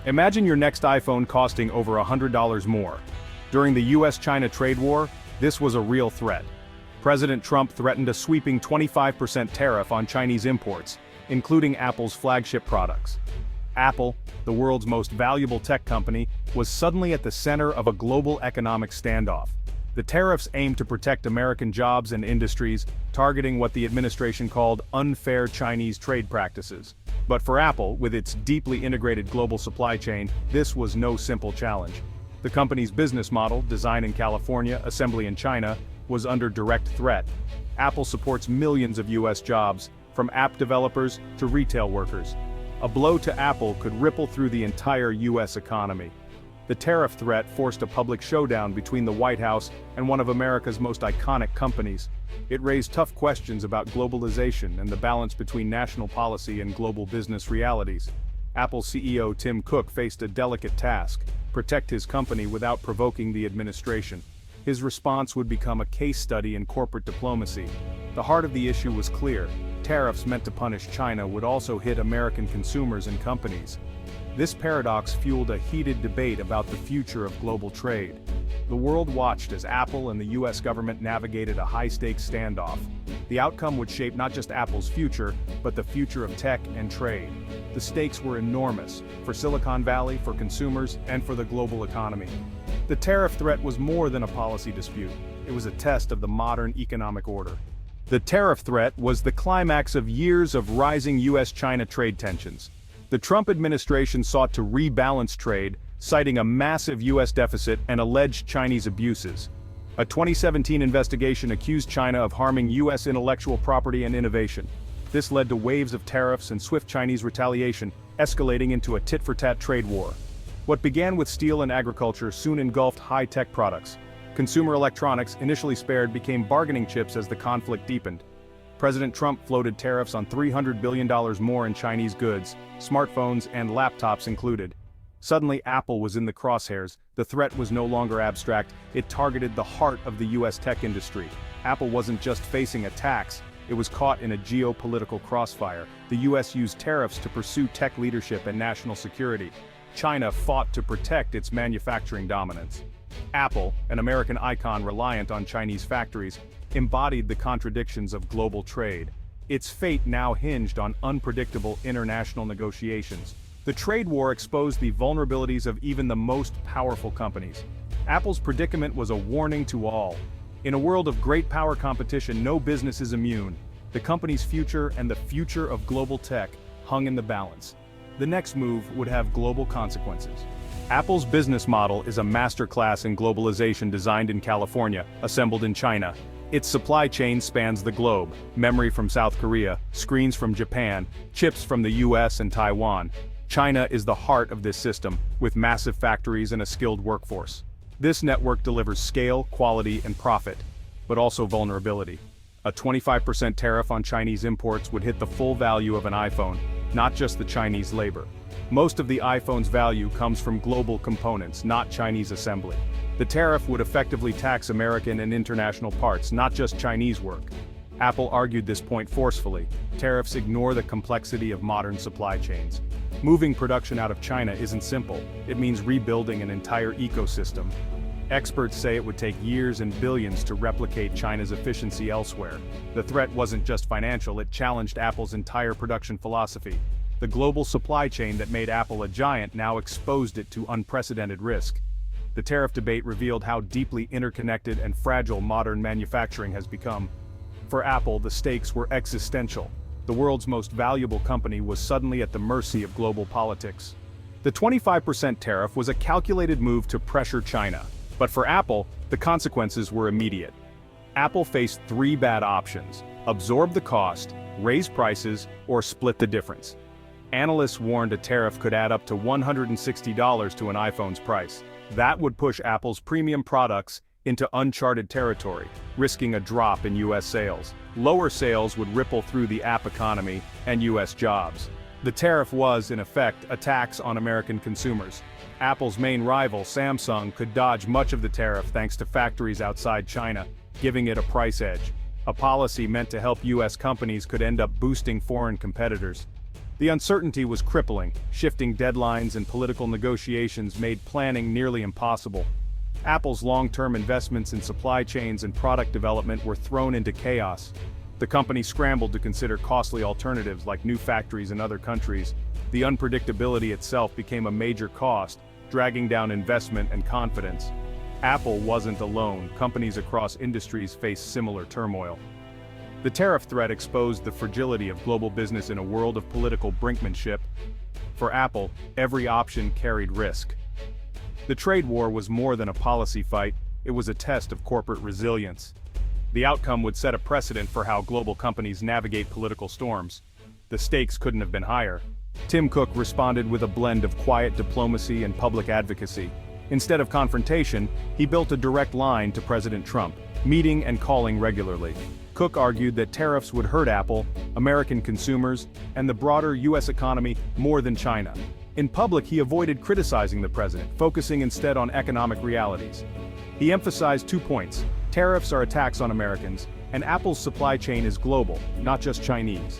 Imagine your next iPhone costing over $100 more. During the US-China trade war, this was a real threat. President Trump threatened a sweeping 25% tariff on Chinese imports, including Apple's flagship products. Apple, the world's most valuable tech company, was suddenly at the center of a global economic standoff. The tariffs aimed to protect American jobs and industries, targeting what the administration called unfair Chinese trade practices. But for Apple, with its deeply integrated global supply chain, this was no simple challenge. The company's business model, design in California, assembly in China, was under direct threat. Apple supports millions of US jobs, from app developers to retail workers. A blow to Apple could ripple through the entire US economy. The tariff threat forced a public showdown between the White House and one of America's most iconic companies. It raised tough questions about globalization and the balance between national policy and global business realities. Apple CEO Tim Cook faced a delicate task: protect his company without provoking the administration. His response would become a case study in corporate diplomacy. The heart of the issue was clear: tariffs meant to punish China would also hit American consumers and companies. This paradox fueled a heated debate about the future of global trade. The world watched as Apple and the US government navigated a high-stakes standoff. The outcome would shape not just Apple's future, but the future of tech and trade. The stakes were enormous, for Silicon Valley, for consumers, and for the global economy. The tariff threat was more than a policy dispute. It was a test of the modern economic order. The tariff threat was the climax of years of rising US-China trade tensions. The Trump administration sought to rebalance trade, citing a massive US deficit and alleged Chinese abuses. A 2017 investigation accused China of harming US intellectual property and innovation. This led to waves of tariffs and swift Chinese retaliation, escalating into a tit-for-tat trade war. What began with steel and agriculture soon engulfed high-tech products. Consumer electronics, initially spared, became bargaining chips as the conflict deepened. President Trump floated tariffs on $300 billion more in Chinese goods, smartphones and laptops included. Suddenly Apple was in the crosshairs. The threat was no longer abstract, it targeted the heart of the US tech industry. Apple wasn't just facing a tax, it was caught in a geopolitical crossfire. The US used tariffs to pursue tech leadership and national security. China fought to protect its manufacturing dominance. Apple, an American icon reliant on Chinese factories, embodied the contradictions of global trade. Its fate now hinged on unpredictable international negotiations. The trade war exposed the vulnerabilities of even the most powerful companies. Apple's predicament was a warning to all. In a world of great power competition, no business is immune. The company's future and the future of global tech hung in the balance. The next move would have global consequences. Apple's business model is a masterclass in globalization designed in California, assembled in China. Its supply chain spans the globe: memory from South Korea, screens from Japan, chips from the US and Taiwan. China is the heart of this system, with massive factories and a skilled workforce. This network delivers scale, quality, and profit, but also vulnerability. A 25% tariff on Chinese imports would hit the full value of an iPhone, not just the Chinese labor. Most of the iPhone's value comes from global components, not Chinese assembly. The tariff would effectively tax American and international parts, not just Chinese work. Apple argued this point forcefully: tariffs ignore the complexity of modern supply chains. Moving production out of China isn't simple, it means rebuilding an entire ecosystem. Experts say it would take years and billions to replicate China's efficiency elsewhere. The threat wasn't just financial, it challenged Apple's entire production philosophy. The global supply chain that made Apple a giant now exposed it to unprecedented risk. The tariff debate revealed how deeply interconnected and fragile modern manufacturing has become. For Apple, the stakes were existential. The world's most valuable company was suddenly at the mercy of global politics. The 25% tariff was a calculated move to pressure China. But for Apple, the consequences were immediate. Apple faced three bad options: absorb the cost, raise prices, or split the difference. Analysts warned a tariff could add up to $160 to an iPhone's price. That would push Apple's premium products into uncharted territory, risking a drop in US sales. Lower sales would ripple through the app economy and US jobs. The tariff was, in effect, a tax on American consumers. Apple's main rival, Samsung, could dodge much of the tariff thanks to factories outside China, giving it a price edge. A policy meant to help US companies could end up boosting foreign competitors. The uncertainty was crippling, shifting deadlines and political negotiations made planning nearly impossible. Apple's long-term investments in supply chains and product development were thrown into chaos. The company scrambled to consider costly alternatives like new factories in other countries. The unpredictability itself became a major cost, dragging down investment and confidence. Apple wasn't alone. Companies across industries faced similar turmoil. The tariff threat exposed the fragility of global business in a world of political brinkmanship. For Apple, every option carried risk. The trade war was more than a policy fight, it was a test of corporate resilience. The outcome would set a precedent for how global companies navigate political storms. The stakes couldn't have been higher. Tim Cook responded with a blend of quiet diplomacy and public advocacy. Instead of confrontation, he built a direct line to President Trump, meeting and calling regularly. Cook argued that tariffs would hurt Apple, American consumers, and the broader U.S. economy more than China. In public, he avoided criticizing the president, focusing instead on economic realities. He emphasized 2 points: tariffs are attacks on Americans, and Apple's supply chain is global, not just Chinese.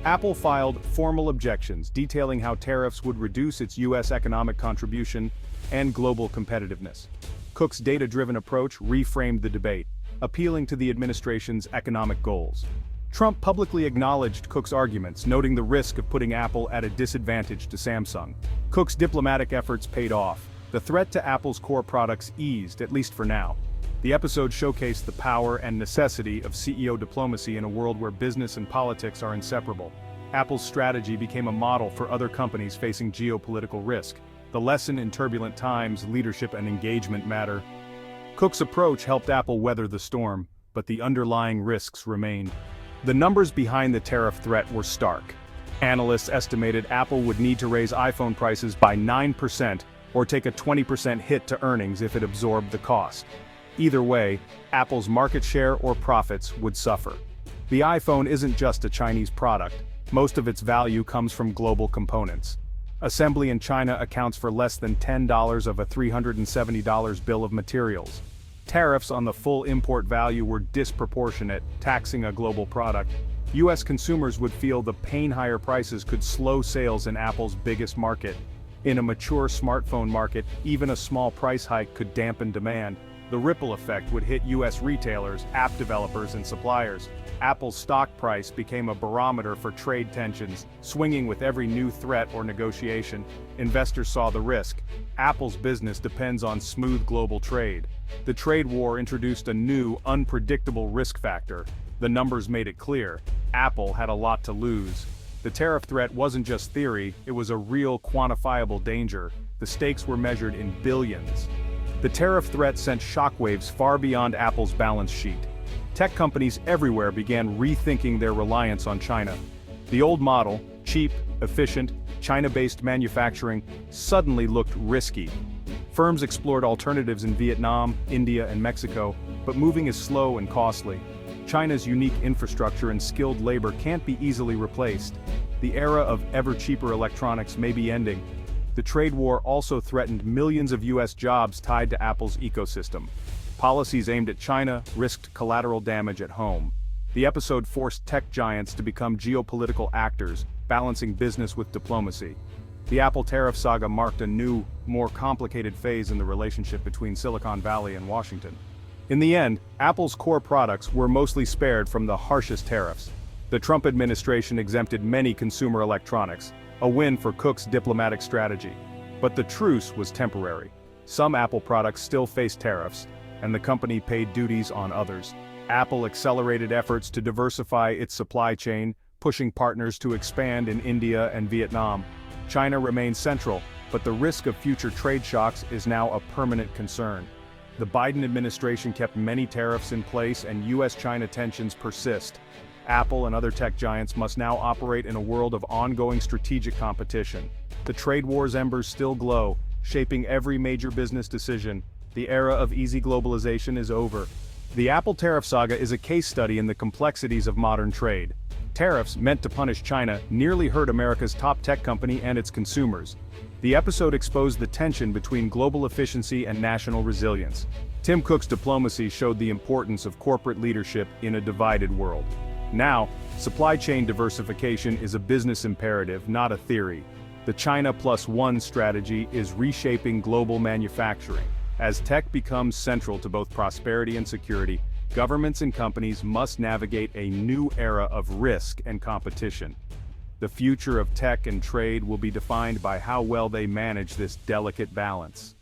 Apple filed formal objections detailing how tariffs would reduce its U.S. economic contribution and global competitiveness. Cook's data-driven approach reframed the debate, appealing to the administration's economic goals. Trump publicly acknowledged Cook's arguments, noting the risk of putting Apple at a disadvantage to Samsung. Cook's diplomatic efforts paid off. The threat to Apple's core products eased, at least for now. The episode showcased the power and necessity of CEO diplomacy in a world where business and politics are inseparable. Apple's strategy became a model for other companies facing geopolitical risk. The lesson in turbulent times: leadership and engagement matter. Cook's approach helped Apple weather the storm, but the underlying risks remained. The numbers behind the tariff threat were stark. Analysts estimated Apple would need to raise iPhone prices by 9% or take a 20% hit to earnings if it absorbed the cost. Either way, Apple's market share or profits would suffer. The iPhone isn't just a Chinese product. Most of its value comes from global components. Assembly in China accounts for less than $10 of a $370 bill of materials. Tariffs on the full import value were disproportionate, taxing a global product. U.S. consumers would feel the pain higher prices could slow sales in Apple's biggest market. In a mature smartphone market, even a small price hike could dampen demand. The ripple effect would hit U.S. retailers, app developers, and suppliers. Apple's stock price became a barometer for trade tensions, swinging with every new threat or negotiation. Investors saw the risk. Apple's business depends on smooth global trade. The trade war introduced a new, unpredictable risk factor. The numbers made it clear. Apple had a lot to lose. The tariff threat wasn't just theory, it was a real quantifiable danger. The stakes were measured in billions. The tariff threat sent shockwaves far beyond Apple's balance sheet. Tech companies everywhere began rethinking their reliance on China. The old model, cheap, efficient, China-based manufacturing, suddenly looked risky. Firms explored alternatives in Vietnam, India, and Mexico, but moving is slow and costly. China's unique infrastructure and skilled labor can't be easily replaced. The era of ever-cheaper electronics may be ending. The trade war also threatened millions of U.S. jobs tied to Apple's ecosystem. Policies aimed at China risked collateral damage at home. The episode forced tech giants to become geopolitical actors, balancing business with diplomacy. The Apple tariff saga marked a new, more complicated phase in the relationship between Silicon Valley and Washington. In the end, Apple's core products were mostly spared from the harshest tariffs. The Trump administration exempted many consumer electronics, a win for Cook's diplomatic strategy. But the truce was temporary. Some Apple products still faced tariffs, and the company paid duties on others. Apple accelerated efforts to diversify its supply chain, pushing partners to expand in India and Vietnam. China remains central, but the risk of future trade shocks is now a permanent concern. The Biden administration kept many tariffs in place and U.S.-China tensions persist. Apple and other tech giants must now operate in a world of ongoing strategic competition. The trade war's embers still glow, shaping every major business decision. The era of easy globalization is over. The Apple tariff saga is a case study in the complexities of modern trade. Tariffs, meant to punish China, nearly hurt America's top tech company and its consumers. The episode exposed the tension between global efficiency and national resilience. Tim Cook's diplomacy showed the importance of corporate leadership in a divided world. Now, Supply chain diversification is a business imperative, not a theory. The China Plus One strategy is reshaping global manufacturing. As tech becomes central to both prosperity and security, governments and companies must navigate a new era of risk and competition. The future of tech and trade will be defined by how well they manage this delicate balance.